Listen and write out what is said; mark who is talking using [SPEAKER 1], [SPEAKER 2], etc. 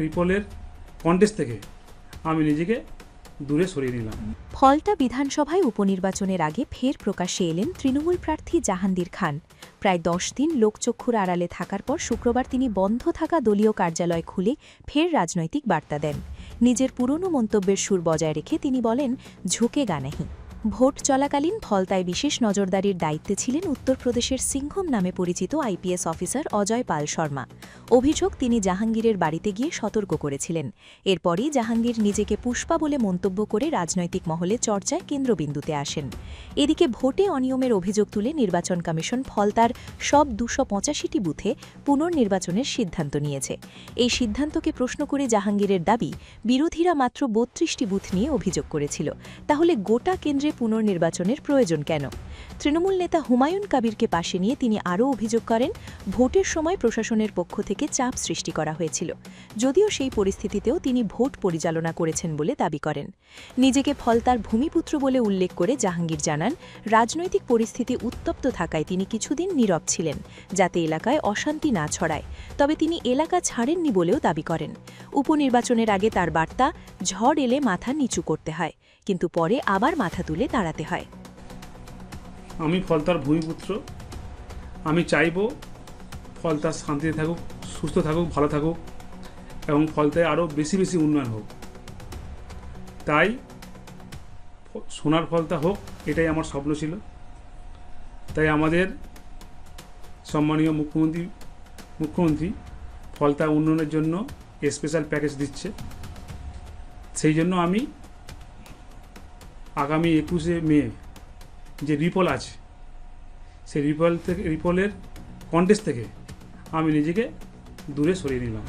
[SPEAKER 1] রিপলের contest থেকে আমি নিজেকে দূরে সরিয়ে নিলাম।
[SPEAKER 2] ফলতা বিধানসভায় উপনির্বাচনের আগে ফের প্রকাশ্যে এলেন তৃণমূল প্রার্থী জাহাঙ্গীর খান। প্রায় 10 দিন লোকচক্ষুর আড়ালে থাকার পর শুক্রবার তিনি বন্ধ থাকা দলীয় কার্যালয় খুলে ফের রাজনৈতিক বার্তা দেন। নিজের পুরনো মন্তব্যের সুর বজায় রেখে তিনি বলেন, ঝুঁকেগা নেহি। ভোট চলাকালীন ফলতায় বিশেষ নজরদারির দায়িত্বে ছিলেন উত্তরপ্রদেশের সিংহম নামে পরিচিত আইপিএস অফিসার অজয় পাল শর্মা। অভিযোগ, তিনি জাহাঙ্গীরের বাড়িতে গিয়ে সতর্ক করেছিলেন। এরপরই জাহাঙ্গীর নিজেকে পুষ্পা বলে মন্তব্য করে রাজনৈতিক মহলে চর্চায় কেন্দ্রবিন্দুতে আসেন। এদিকে ভোটে অনিয়মের অভিযোগ তুলে নির্বাচন কমিশন ফলতার সব 285টি বুথে পুনর্নির্বাচনের সিদ্ধান্ত নিয়েছে। এই সিদ্ধান্তকে প্রশ্ন করে জাহাঙ্গীরের দাবি, বিরোধীরা মাত্র 32টি বুথ নিয়ে অভিযোগ করেছিল, তাহলে গোটা কেন্দ্রে পুনর্নির্বাচনের প্রয়োজন কেন? তৃণমূল নেতা হুমায়ুন কবিরকে পাশে নিয়ে তিনি আরও অভিযোগ করেন, ভোটের সময় প্রশাসনের পক্ষ থেকে চাপ সৃষ্টি করা হয়েছিল, যদিও সেই পরিস্থিতিতেও তিনি ভোট পরিচালনা করেছেন বলে দাবি করেন। নিজেকে ফলতার ভূমিপুত্র বলে উল্লেখ করে জাহাঙ্গীর জানান, রাজনৈতিক পরিস্থিতি উত্তপ্ত থাকায় তিনি কিছুদিন নীরব ছিলেন, যাতে এলাকায় অশান্তি না ছড়ায়। তবে তিনি এলাকা ছাড়েননি বলেও দাবি করেন। উপনির্বাচনের আগে তার বার্তা, ঝড় এলে মাথা নিচু করতে হয়, কিন্তু পরে আবার মাথা তুলে দাঁড়াতে হয়।
[SPEAKER 1] আমি ফলতার ভূমিপুত্র। আমি চাইব ফলতা শান্তিতে থাকুক, সুস্থ থাকুক, ভালো থাকুক এবং ফলতায় আরও বেশি বেশি উন্নয়ন হোক। তাই সোনার ফলতা হোক, এটাই আমার স্বপ্ন ছিল। তাই আমাদের সম্মানীয় মুখ্যমন্ত্রী ফলতা উন্নয়নের জন্য স্পেশাল প্যাকেজ দিচ্ছে। সেই জন্য আমি আগামী 21শে মে যে রিপল আছে, সেই রিপলের কন্টেস্ট থেকে আমি নিজেকে দূরে সরিয়ে নিলাম।